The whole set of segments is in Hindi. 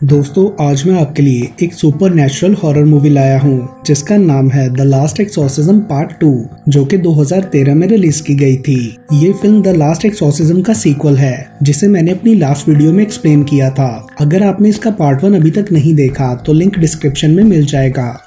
दोस्तों आज मैं आपके लिए एक सुपर नेचुरल हॉरर मूवी लाया हूँ जिसका नाम है द लास्ट एक्सॉर्सिज्म पार्ट 2 जो कि 2013 में रिलीज की गई थी। ये फिल्म द लास्ट एक्सॉर्सिज्म का सीक्वल है जिसे मैंने अपनी लास्ट वीडियो में एक्सप्लेन किया था। अगर आपने इसका पार्ट 1 अभी तक नहीं देखा तो लिंक डिस्क्रिप्शन में मिल जाएगा।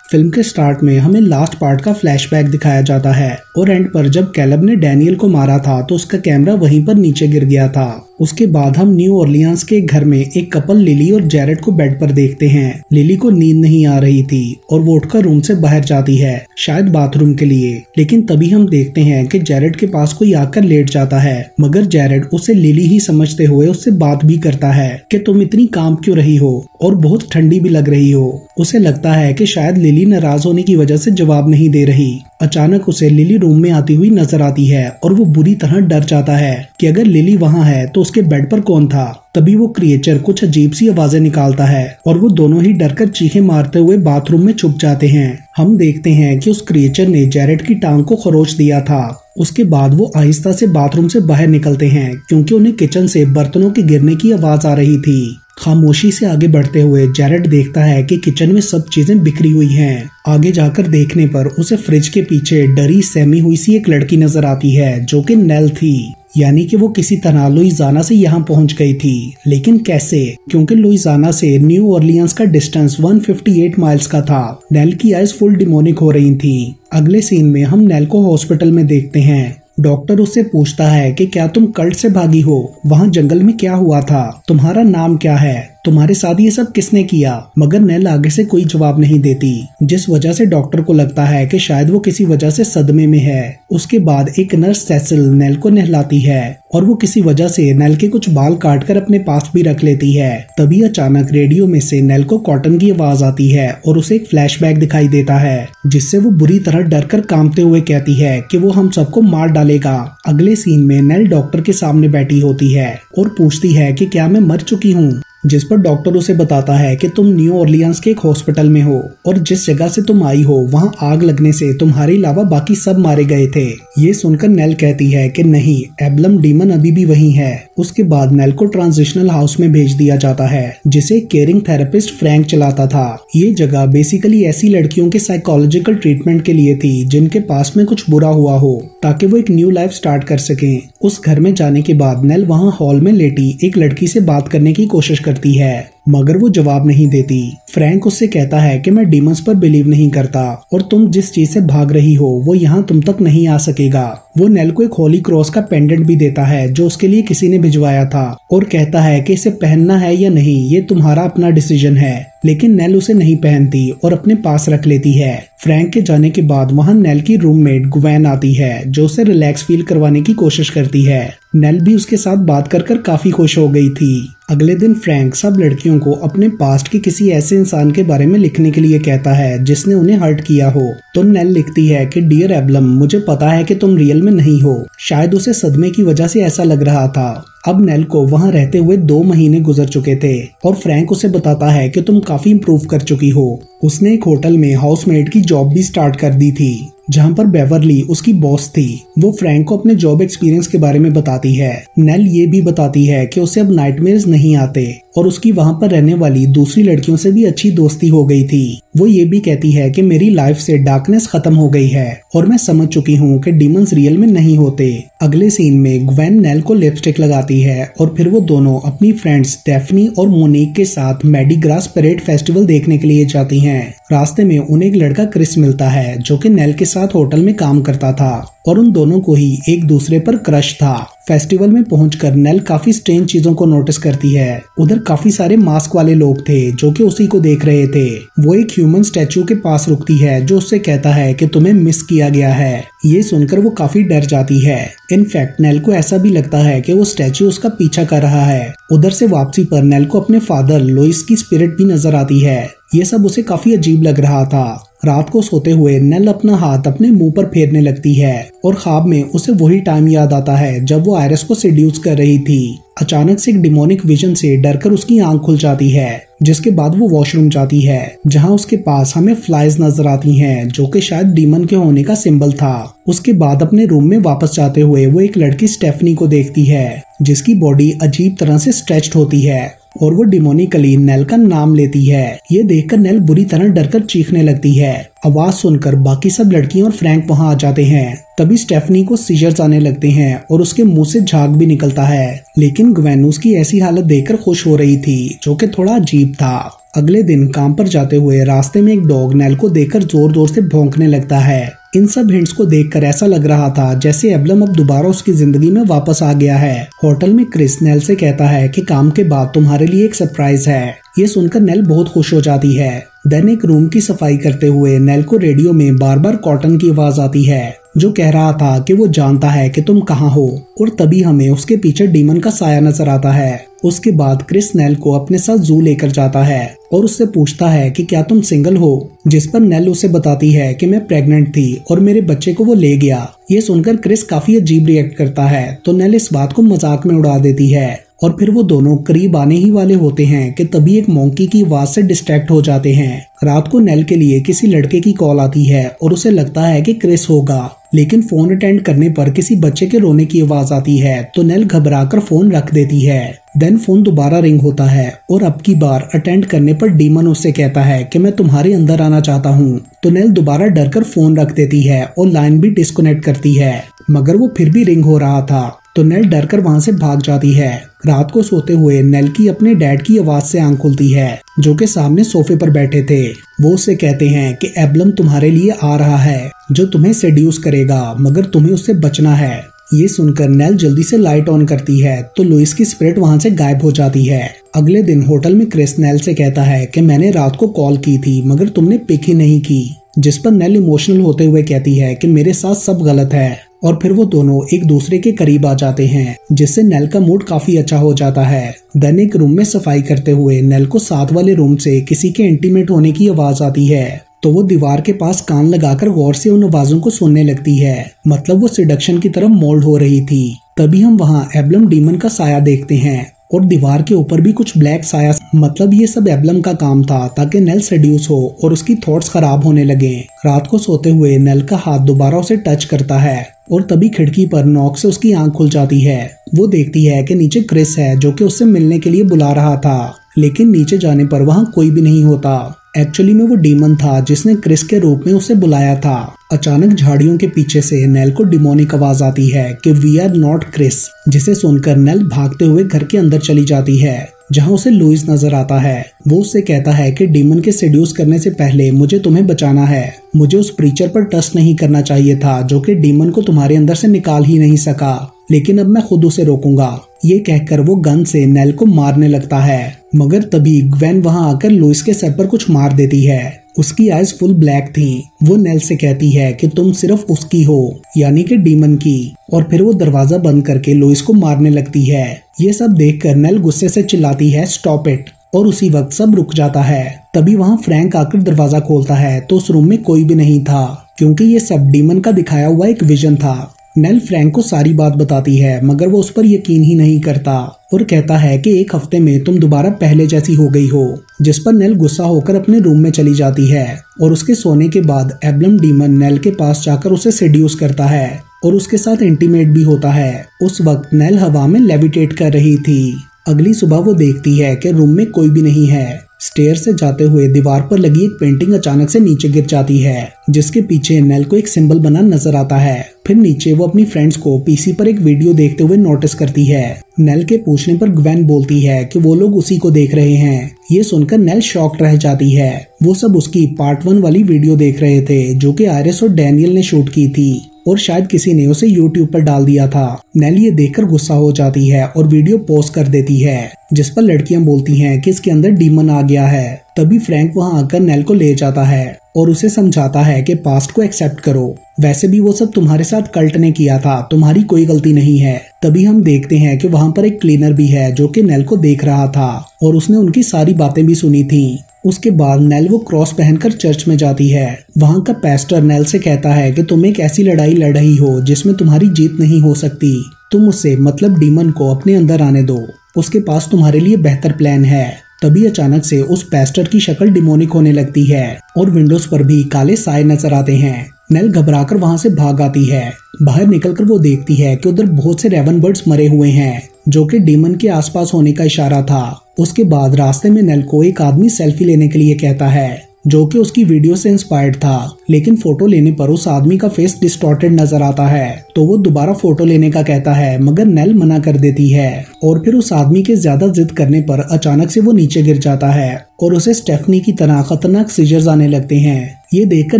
फिल्म के स्टार्ट में हमें लास्ट पार्ट का फ्लैशबैक दिखाया जाता है और एंड पर जब कैलब ने डैनियल को मारा था तो उसका कैमरा वहीं पर नीचे गिर गया था। उसके बाद हम न्यू ऑरलियंस के घर में एक कपल लिली और जैरेड को बेड पर देखते हैं। लिली को नींद नहीं आ रही थी और वो उठकर रूम से बाहर जाती है शायद बाथरूम के लिए, लेकिन तभी हम देखते हैं कि जैरेड के पास कोई आकर लेट जाता है, मगर जैरेड उसे लिली ही समझते हुए उससे बात भी करता है कि तुम इतनी काम क्यों रही हो और बहुत ठंडी भी लग रही हो। उसे लगता है कि शायद लिली नाराज होने की वजह से जवाब नहीं दे रही। अचानक उसे लिली रूम में आती हुई नजर आती है और वो बुरी तरह डर जाता है कि अगर लिली वहाँ है तो उसके बेड पर कौन था। तभी वो क्रिएचर कुछ अजीब सी आवाजें निकालता है और वो दोनों ही डरकर चीखें मारते हुए बाथरूम में छुप जाते हैं। हम देखते हैं कि उस क्रिएचर ने जैरेड की टांग को खरोच दिया था। उसके बाद वो आहिस्ता से बाथरूम से बाहर निकलते हैं क्योंकि उन्हें किचन से बर्तनों के गिरने की आवाज आ रही थी। खामोशी से आगे बढ़ते हुए जैरेड देखता है कि किचन में सब चीजें बिखरी हुई हैं। आगे जाकर देखने पर उसे फ्रिज के पीछे डरी सहमी हुई सी एक लड़की नजर आती है जो कि नेल थी, यानी कि वो किसी तरह लुइसियाना से यहाँ पहुंच गई थी। लेकिन कैसे? क्योंकि लुइसियाना से न्यू ऑरलियंस का डिस्टेंस 158 माइल्स का था। नेल की आइज फुल डिमोनिक हो रही थी। अगले सीन में हम नेल को हॉस्पिटल में देखते हैं। डॉक्टर उससे पूछता है कि क्या तुम कल्ट से भागी हो? वहाँ जंगल में क्या हुआ था? तुम्हारा नाम क्या है? तुम्हारे साथ ये सब किसने किया? मगर नेल आगे से कोई जवाब नहीं देती, जिस वजह से डॉक्टर को लगता है कि शायद वो किसी वजह से सदमे में है। उसके बाद एक नर्स सेसिल नेल को नहलाती है और वो किसी वजह से नेल के कुछ बाल काटकर अपने पास भी रख लेती है। तभी अचानक रेडियो में से नेल को कॉटन की आवाज आती है और उसे एक फ्लैशबैक दिखाई देता है जिससे वो बुरी तरह डरकर कांपते हुए कहती है कि वो हम सबको मार डालेगा। अगले सीन में नेल डॉक्टर के सामने बैठी होती है और पूछती है कि क्या मैं मर चुकी हूँ, जिस पर डॉक्टर उसे बताता है कि तुम न्यू ऑरलियंस के एक हॉस्पिटल में हो और जिस जगह से तुम आई हो वहाँ आग लगने से तुम्हारे अलावा बाकी सब मारे गए थे। ये सुनकर नेल कहती है कि नहीं, एब्लम डीमन अभी भी वहीं है। उसके बाद नेल को ट्रांजिशनल हाउस में भेज दिया जाता है जिसे केयरिंग थेरेपिस्ट फ्रैंक चलाता था। ये जगह बेसिकली ऐसी लड़कियों के साइकोलॉजिकल ट्रीटमेंट के लिए थी जिनके पास में कुछ बुरा हुआ हो ताकि वो एक न्यू लाइफ स्टार्ट कर सकें। उस घर में जाने के बाद नेल वहाँ हॉल में लेटी एक लड़की से बात करने की कोशिश करती है मगर वो जवाब नहीं देती। फ्रैंक उससे कहता है कि मैं डीमंस पर बिलीव नहीं करता और तुम जिस चीज से भाग रही हो वो यहाँ तुम तक नहीं आ सकेगा। वो नेल को एक होली क्रॉस का पेंडेंट भी देता है जो उसके लिए किसी ने भिजवाया था और कहता है कि इसे पहनना है या नहीं ये तुम्हारा अपना डिसीजन है। लेकिन नेल उसे नहीं पहनती और अपने पास रख लेती है। फ्रैंक के जाने के बाद वहाँ नेल की रूममेट ग्वेन आती है जो उसे रिलैक्स फील करवाने की कोशिश करती है। नेल भी उसके साथ बात कर काफी खुश हो गई थी। अगले दिन फ्रैंक सब लड़कियों को अपने पास्ट के किसी ऐसे इंसान के बारे में लिखने के लिए कहता है जिसने उन्हें हर्ट किया हो। तो नेल लिखती है कि डियर एब्लम, मुझे पता है कि तुम रियल में नहीं हो। शायद उसे सदमे की वजह से ऐसा लग रहा था। अब नेल को वहाँ रहते हुए 2 महीने गुजर चुके थे और फ्रैंक उसे बताता है कि तुम काफी इम्प्रूव कर चुकी हो। उसने एक होटल में हाउसमेड की जॉब भी स्टार्ट कर दी थी जहाँ पर बेवरली उसकी बॉस थी। वो फ्रैंक को अपने जॉब एक्सपीरियंस के बारे में बताती है। नेल ये भी बताती है कि उसे अब नाइटमेयर्स नहीं आते और उसकी वहाँ पर रहने वाली दूसरी लड़कियों से भी अच्छी दोस्ती हो गई थी। वो ये भी कहती है कि मेरी लाइफ से डार्कनेस खत्म हो गई है और मैं समझ चुकी हूँ कि डीमंस रियल में नहीं होते। अगले सीन में ग्वेन नेल को लिपस्टिक लगाती है और फिर वो दोनों अपनी फ्रेंड्स डेफनी और मोनिक के साथ मैडी ग्रास परेड फेस्टिवल देखने के लिए जाती हैं। रास्ते में उन्हें एक लड़का क्रिस मिलता है जो कि नेल के साथ होटल में काम करता था और उन दोनों को ही एक दूसरे पर क्रश था। फेस्टिवल में पहुंचकर नेल काफी स्ट्रेंज चीजों को नोटिस करती है। उधर काफी सारे मास्क वाले लोग थे जो कि उसी को देख रहे थे। वो एक ह्यूमन स्टैचू के पास रुकती है जो उससे कहता है कि तुम्हें मिस किया गया है। ये सुनकर वो काफी डर जाती है। इनफैक्ट नेल को ऐसा भी लगता है कि वो स्टैचू उसका पीछा कर रहा है। उधर से वापसी पर नेल को अपने फादर लुइस की स्पिरिट भी नजर आती है। ये सब उसे काफी अजीब लग रहा था। रात को सोते हुए नेल अपना हाथ अपने मुंह पर फेरने लगती है और ख्वाब में उसे वही टाइम याद आता है जब वो आयरस को सेड्यूस कर रही थी। अचानक से एक डिमोनिक विजन से डरकर उसकी आंख खुल जाती है जिसके बाद वो वॉशरूम जाती है जहां उसके पास हमें फ्लाइज नजर आती हैं जो कि शायद डीमन के होने का सिंबल था। उसके बाद अपने रूम में वापस जाते हुए वो एक लड़की स्टेफनी को देखती है जिसकी बॉडी अजीब तरह से स्ट्रेच्ड होती है और वो डिमोनिकली नेल का नाम लेती है। ये देखकर नेल बुरी तरह डरकर चीखने लगती है। आवाज सुनकर बाकी सब लड़कियां और फ्रैंक वहां आ जाते हैं। तभी स्टेफनी को सीजर्स आने लगते हैं और उसके मुंह से झाग भी निकलता है। लेकिन ग्वेन उसकी ऐसी हालत देखकर खुश हो रही थी, जो कि थोड़ा अजीब था। अगले दिन काम पर जाते हुए रास्ते में एक डॉग नेल को देखकर जोर जोर से भौंकने लगता है। इन सब हिंट्स को देखकर ऐसा लग रहा था जैसे एब्लम अब दोबारा उसकी जिंदगी में वापस आ गया है। होटल में क्रिस नेल से कहता है कि काम के बाद तुम्हारे लिए एक सरप्राइज है। ये सुनकर नेल बहुत खुश हो जाती है। देन एक रूम की सफाई करते हुए नेल को रेडियो में बार बार कॉटन की आवाज आती है, जो कह रहा था कि वो जानता है कि तुम कहाँ हो। और तभी हमें उसके पीछे डीमन का साया नजर आता है। उसके बाद क्रिस नेल को अपने साथ जू लेकर जाता है और उससे पूछता है कि क्या तुम सिंगल हो, जिस पर नेल उसे बताती है कि मैं प्रेग्नेंट थी और मेरे बच्चे को वो ले गया। ये सुनकर क्रिस काफी अजीब रिएक्ट करता है, तो नेल इस बात को मजाक में उड़ा देती है। और फिर वो दोनों करीब आने ही वाले होते हैं कि तभी एक मॉन्की की आवाज से डिस्ट्रैक्ट हो जाते हैं। रात को नेल के लिए किसी लड़के की कॉल आती है और उसे लगता है कि क्रिस होगा, लेकिन फोन अटेंड करने पर किसी बच्चे के रोने की आवाज आती है, तो नेल घबराकर फोन रख देती है। देन फोन दोबारा रिंग होता है और अब की बार अटेंड करने पर डीमन उससे कहता है कि मैं तुम्हारे अंदर आना चाहता हूँ। तो नेल दोबारा डरकर फोन रख देती है और लाइन भी डिस्कनेक्ट करती है, मगर वो फिर भी रिंग हो रहा था, तो नेल डरकर वहां से भाग जाती है। रात को सोते हुए नेल की अपने डैड की आवाज से आंख खुलती है, जो कि सामने सोफे पर बैठे थे। वो उससे कहते हैं कि एब्लम तुम्हारे लिए आ रहा है, जो तुम्हें सेड्यूस करेगा, मगर तुम्हें उससे बचना है। ये सुनकर नेल जल्दी से लाइट ऑन करती है, तो लुइस की स्पिरिट वहां से गायब हो जाती है। अगले दिन होटल में क्रिस नेल से कहता है कि मैंने रात को कॉल की थी, मगर तुमने पिक ही नहीं की। जिस पर नेल इमोशनल होते हुए कहती है कि मेरे साथ सब गलत है। और फिर वो दोनों एक दूसरे के करीब आ जाते हैं, जिससे नेल का मूड काफी अच्छा हो जाता है। देन एक रूम में सफाई करते हुए नेल को साथ वाले रूम से किसी के इंटीमेट होने की आवाज आती है, तो वो दीवार के पास कान लगाकर गौर से उन आवाजों को सुनने लगती है। मतलब वो सिडक्शन की तरफ मोल्ड हो रही थी। तभी हम वहाँ एब्लम डीमन का साया देखते हैं और दीवार के ऊपर भी कुछ ब्लैक साया। मतलब ये सब एब्लम का काम था ताकि नेल सेड्यूस हो और उसकी थॉट्स खराब होने लगे। रात को सोते हुए नेल का हाथ दोबारा उसे टच करता है और तभी खिड़की पर नॉक से उसकी आंख खुल जाती है। वो देखती है कि नीचे क्रिस है, जो कि उससे मिलने के लिए बुला रहा था, लेकिन नीचे जाने पर वहाँ कोई भी नहीं होता। एक्चुअली में वो डीमन था जिसने क्रिस के रूप में उसे बुलाया था। अचानक झाड़ियों के पीछे से नेल को डिमोनिक आवाज आती है कि वी आर नॉट क्रिस, जिसे सुनकर नेल भागते हुए घर के अंदर चली जाती है, जहां उसे लुइस नजर आता है। वो उससे कहता है कि डीमन के सेड्यूस करने से पहले मुझे तुम्हें बचाना है। मुझे उस प्रीचर पर ट्रस्ट नहीं करना चाहिए था, जो कि डीमन को तुम्हारे अंदर से निकाल ही नहीं सका, लेकिन अब मैं खुद उसे रोकूंगा। ये कहकर वो गन से नेल को मारने लगता है, मगर तभी ग्वेन वहां आकर लुइस के सर पर कुछ मार देती है। उसकी आईज फुल ब्लैक थी। वो नेल से कहती है कि तुम सिर्फ उसकी हो, यानी कि डीमन की, और फिर वो दरवाजा बंद करके लुइस को मारने लगती है। ये सब देखकर नेल गुस्से से चिल्लाती है स्टॉप इट, और उसी वक्त सब रुक जाता है। तभी वहाँ फ्रैंक आकर दरवाजा खोलता है, तो उस रूम में कोई भी नहीं था, क्योंकि ये सब डीमन का दिखाया हुआ एक विजन था। नेल फ्रैंक को सारी बात बताती है, मगर वो उस पर यकीन ही नहीं करता और कहता है कि एक हफ्ते में तुम दोबारा पहले जैसी हो गई हो। जिस पर नेल गुस्सा होकर अपने रूम में चली जाती है और उसके सोने के बाद एब्लम डीमन नेल के पास जाकर उसे सेड्यूस करता है और उसके साथ इंटीमेट भी होता है। उस वक्त नेल हवा में लेविटेट कर रही थी। अगली सुबह वो देखती है कि रूम में कोई भी नहीं है। स्टेयर से जाते हुए दीवार पर लगी एक पेंटिंग अचानक से नीचे गिर जाती है, जिसके पीछे नेल को एक सिंबल बना नजर आता है। फिर नीचे वो अपनी फ्रेंड्स को पीसी पर एक वीडियो देखते हुए नोटिस करती है। नेल के पूछने पर ग्वेन बोलती है कि वो लोग उसी को देख रहे हैं। ये सुनकर नेल शॉक्ड रह जाती है। वो सब उसकी पार्ट 1 वाली वीडियो देख रहे थे, जो कि आयरिस और डैनियल ने शूट की थी और शायद किसी ने उसे YouTube पर डाल दिया था। नेल ये देखकर गुस्सा हो जाती है और वीडियो पोस्ट कर देती है, जिस पर लड़कियां बोलती हैं कि इसके अंदर डीमन आ गया है। तभी फ्रैंक वहां आकर नेल को ले जाता है और उसे समझाता है कि पास्ट को एक्सेप्ट करो। वैसे भी वो सब तुम्हारे साथ कल्ट ने किया था, तुम्हारी कोई गलती नहीं है। तभी हम देखते हैं कि वहां पर एक क्लीनर भी है, जो कि नेल को देख रहा था और उसने उनकी सारी बातें भी सुनी थी। उसके बाद नेल वो क्रॉस पहनकर चर्च में जाती है। वहाँ का पैस्टर नेल से कहता है कि तुम एक ऐसी लड़ाई लड़ रही हो जिसमें तुम्हारी जीत नहीं हो सकती। तुम उसे मतलब डीमन को अपने अंदर आने दो, उसके पास तुम्हारे लिए बेहतर प्लान है। तभी अचानक से उस पैस्टर की शक्ल डिमोनिक होने लगती है और विंडोज पर भी काले साए नजर आते हैं। नेल घबराकर वहां से भाग आती है। बाहर निकलकर वो देखती है कि उधर बहुत से रेवन बर्ड्स मरे हुए हैं, जो कि डीमन के आसपास होने का इशारा था। उसके बाद रास्ते में नेल को एक आदमी सेल्फी लेने के लिए कहता है जो कि उसकी वीडियो से इंस्पायर्ड था, लेकिन फोटो लेने पर उस आदमी का फेस डिस्टॉर्टेड नजर आता है। तो वो दोबारा फोटो लेने का कहता है, मगर नेल मना कर देती है और फिर उस आदमी के ज्यादा जिद करने पर अचानक से वो नीचे गिर जाता है और उसे स्टेफनी की तरह खतरनाक सीजर्स आने लगते हैं। ये देखकर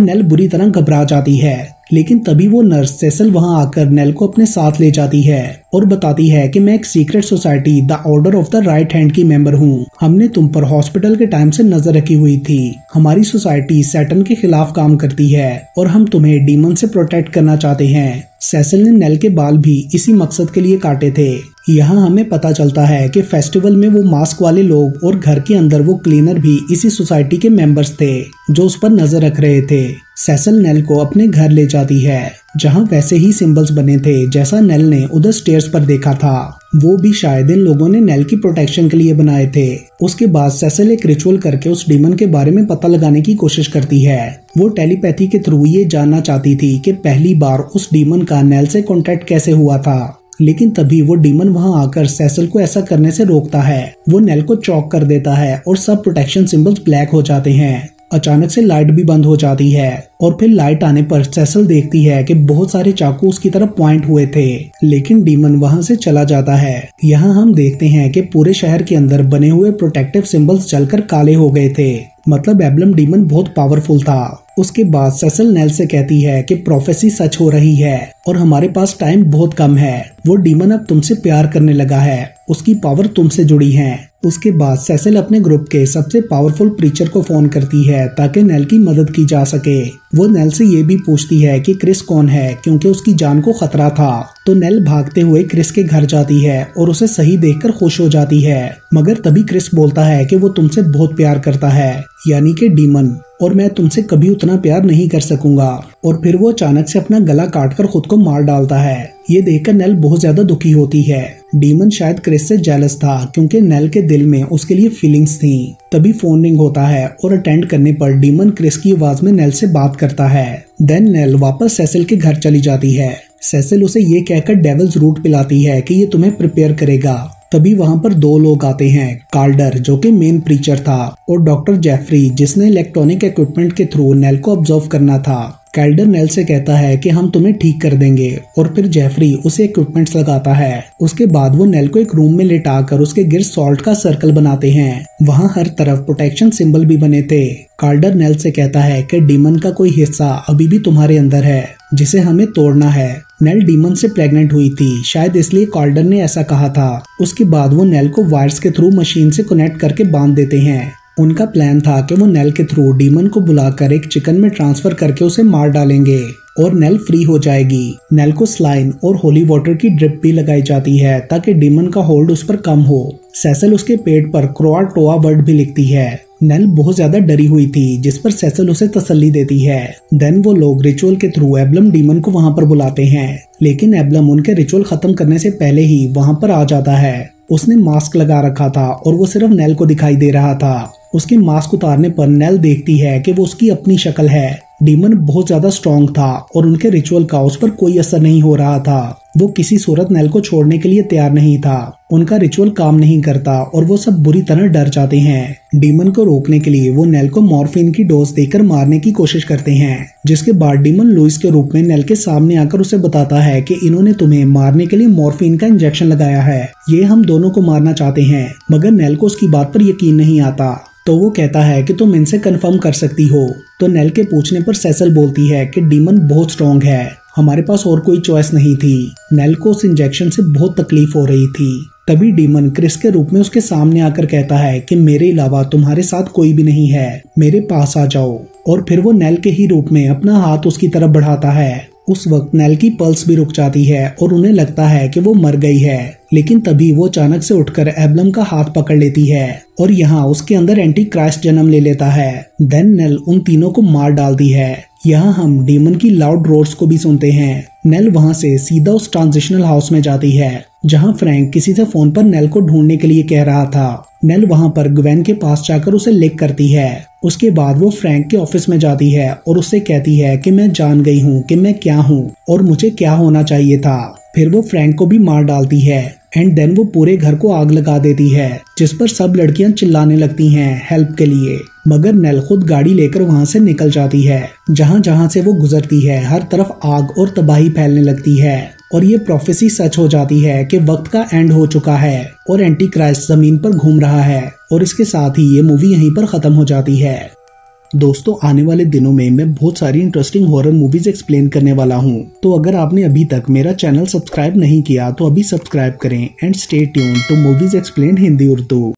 नेल बुरी तरह घबरा जाती है, लेकिन तभी वो नर्स सेसल वहां आकर नेल को अपने साथ ले जाती है और बताती है कि मैं एक secret society the order of the right hand की मेंबर हूँ। हमने तुम पर हॉस्पिटल के टाइम से नजर रखी हुई थी। हमारी सोसाइटी सैटर्न के खिलाफ काम करती है और हम तुम्हें डीमन से प्रोटेक्ट करना चाहते हैं। सेसल ने नेल के बाल भी इसी मकसद के लिए काटे थे। यहाँ हमें पता चलता है कि फेस्टिवल में वो मास्क वाले लोग और घर के अंदर वो क्लीनर भी इसी सोसाइटी के मेंबर्स थे जो उस पर नजर रख रहे थे। सेसल नेल को अपने घर ले जाती है जहाँ वैसे ही सिंबल्स बने थे जैसा नेल ने उधर स्टेयर्स पर देखा था। वो भी शायद इन लोगों ने नेल की प्रोटेक्शन के लिए बनाए थे। उसके बाद सेसल एक रिचुअल करके उस डीमन के बारे में पता लगाने की कोशिश करती है। वो टेलीपैथी के थ्रू ये जानना चाहती थी कि पहली बार उस डीमन का नेल से कॉन्टेक्ट कैसे हुआ था, लेकिन तभी वो डीमन वहां आकर सेसल को ऐसा करने से रोकता है। वो नेल को चॉक कर देता है और सब प्रोटेक्शन सिंबल्स ब्लैक हो जाते हैं। अचानक से लाइट भी बंद हो जाती है और फिर लाइट आने पर सेसल देखती है कि बहुत सारे चाकू उसकी तरफ पॉइंट हुए थे, लेकिन डीमन वहां से चला जाता है। यहाँ हम देखते हैं कि पूरे शहर के अंदर बने हुए प्रोटेक्टिव सिंबल्स जलकर काले हो गए थे। मतलब एब्लम डीमन बहुत पावरफुल था। उसके बाद सेसल नेल से कहती है कि प्रोफेसी सच हो रही है और हमारे पास टाइम बहुत कम है। वो डीमन अब तुमसे प्यार करने लगा है, उसकी पावर तुमसे जुड़ी है। उसके बाद सेसल अपने ग्रुप के सबसे पावरफुल प्रीचर को फोन करती है ताकि नेल की मदद की जा सके। वो नेल से ये भी पूछती है कि क्रिस कौन है, क्योंकि उसकी जान को खतरा था। तो नेल भागते हुए क्रिस के घर जाती है और उसे सही देखकर खुश हो जाती है, मगर तभी क्रिस बोलता है कि वो तुमसे बहुत प्यार करता है, यानी कि डीमन, और मैं तुमसे कभी उतना प्यार नहीं कर सकूंगा। और फिर वो अचानक से अपना गला काटकर खुद को मार डालता है। ये देखकर नेल बहुत ज्यादा दुखी होती है। डीमन शायद क्रिस से जेलस था क्योंकि नेल के दिल में उसके लिए फीलिंग्स थी। तभी फोन रिंग होता है और अटेंड करने पर डीमन क्रिस की आवाज में नेल से बात करता है। देन नेल वापस सेसल के घर चली जाती है। सेसल उसे ये कहकर डेविल्स रूट पिलाती है कि ये तुम्हें प्रिपेयर करेगा। तभी वहाँ पर दो लोग आते हैं, कार्डर जो कि मेन प्रीचर था और डॉक्टर जेफरी जिसने इलेक्ट्रॉनिक इक्विपमेंट के थ्रू नेल को ऑब्जर्व करना था। कार्डर नेल से कहता है कि हम तुम्हें ठीक कर देंगे और फिर जेफरी उसे इक्विपमेंट्स लगाता है। उसके बाद वो नेल को एक रूम में लेटाकर उसके गिर्द सॉल्ट का सर्कल बनाते हैं। वहाँ हर तरफ प्रोटेक्शन सिंबल भी बने थे। कार्डर नेल से कहता है कि डीमन का कोई हिस्सा अभी भी तुम्हारे अंदर है जिसे हमें तोड़ना है। नेल डीमन से प्रेग्नेंट हुई थी, शायद इसलिए कार्डर ने ऐसा कहा था। उसके बाद वो नेल को वायर्स के थ्रू मशीन से कनेक्ट करके बांध देते हैं। उनका प्लान था कि वो नेल के थ्रू डीमन को बुलाकर एक चिकन में ट्रांसफर करके उसे मार डालेंगे और नेल फ्री हो जाएगी। नेल को स्लाइन और होली वाटर की ड्रिप भी लगाई जाती है ताकि डीमन का होल्ड उस पर कम हो। सेसल उसके पेट पर क्रोआटोआ वर्ड भी लिखती है। नेल बहुत ज्यादा डरी हुई थी, जिस पर सेसल उसे तसल्ली देती है। देन वो लोग रिचुअल के थ्रू एब्लम डीमन को वहां पर बुलाते हैं, लेकिन एब्लम उनके रिचुअल खत्म करने से पहले ही वहां पर आ जाता है। उसने मास्क लगा रखा था और वो सिर्फ नेल को दिखाई दे रहा था। उसके मास्क उतारने पर नेल देखती है कि वो उसकी अपनी शक्ल है। डीमन बहुत ज्यादा स्ट्रॉन्ग था और उनके रिचुअल का उस पर कोई असर नहीं हो रहा था। वो किसी सूरत नेल को छोड़ने के लिए तैयार नहीं था। उनका रिचुअल काम नहीं करता और वो सब बुरी तरह डर जाते हैं। डीमन को रोकने के लिए वो नेल को मॉर्फिन की डोज देकर मारने की कोशिश करते हैं, जिसके बाद डीमन लुइस के रूप में नेल के सामने आकर उसे बताता है कि इन्होंने तुम्हें मारने के लिए मॉर्फिन का इंजेक्शन लगाया है। ये हम दोनों को मारना चाहते हैं, मगर नेल को उसकी बात पर यकीन नहीं आता। तो वो कहता है कि तुम इनसे कंफर्म कर सकती हो। तो नेल के पूछने पर सेसल बोलती है कि डीमन बहुत स्ट्रॉन्ग है, हमारे पास और कोई चॉइस नहीं थी। नेल को उस इंजेक्शन से बहुत तकलीफ हो रही थी। तभी डीमन क्रिस के रूप में उसके सामने आकर कहता है कि मेरे अलावा तुम्हारे साथ कोई भी नहीं है, मेरे पास आ जाओ। और फिर वो नेल के ही रूप में अपना हाथ उसकी तरफ बढ़ाता है। उस वक्त नेल की पल्स भी रुक जाती है और उन्हें लगता है कि वो मर गई है, लेकिन तभी वो अचानक से उठकर एब्लम का हाथ पकड़ लेती है और यहाँ उसके अंदर एंटी क्राइस्ट जन्म ले लेता है। देन नेल उन तीनों को मार डालती है। यहाँ हम डीमन की लाउड रोर्स को भी सुनते हैं। नेल वहाँ से सीधा उस ट्रांजिशनल हाउस में जाती है जहां फ्रैंक किसी से फोन पर नेल को ढूंढने के लिए कह रहा था। नेल वहां पर ग्वेन के पास जाकर उसे लिक करती है। उसके बाद वो फ्रैंक के ऑफिस में जाती है और उससे कहती है कि मैं जान गई हूँ कि मैं क्या हूँ और मुझे क्या होना चाहिए था। फिर वो फ्रैंक को भी मार डालती है एंड देन वो पूरे घर को आग लगा देती है, जिस पर सब लड़कियां चिल्लाने लगती हैं हेल्प के लिए। मगर नेल खुद गाड़ी लेकर वहां से निकल जाती है। जहां जहां से वो गुजरती है हर तरफ आग और तबाही फैलने लगती है और ये प्रोफेसी सच हो जाती है कि वक्त का एंड हो चुका है और एंटी क्राइस्ट जमीन पर घूम रहा है। और इसके साथ ही ये मूवी यहीं पर खत्म हो जाती है। दोस्तों, आने वाले दिनों में मैं बहुत सारी इंटरेस्टिंग हॉरर मूवीज एक्सप्लेन करने वाला हूँ, तो अगर आपने अभी तक मेरा चैनल सब्सक्राइब नहीं किया तो अभी सब्सक्राइब करें and stay tuned to movies explained Hindi Urdu.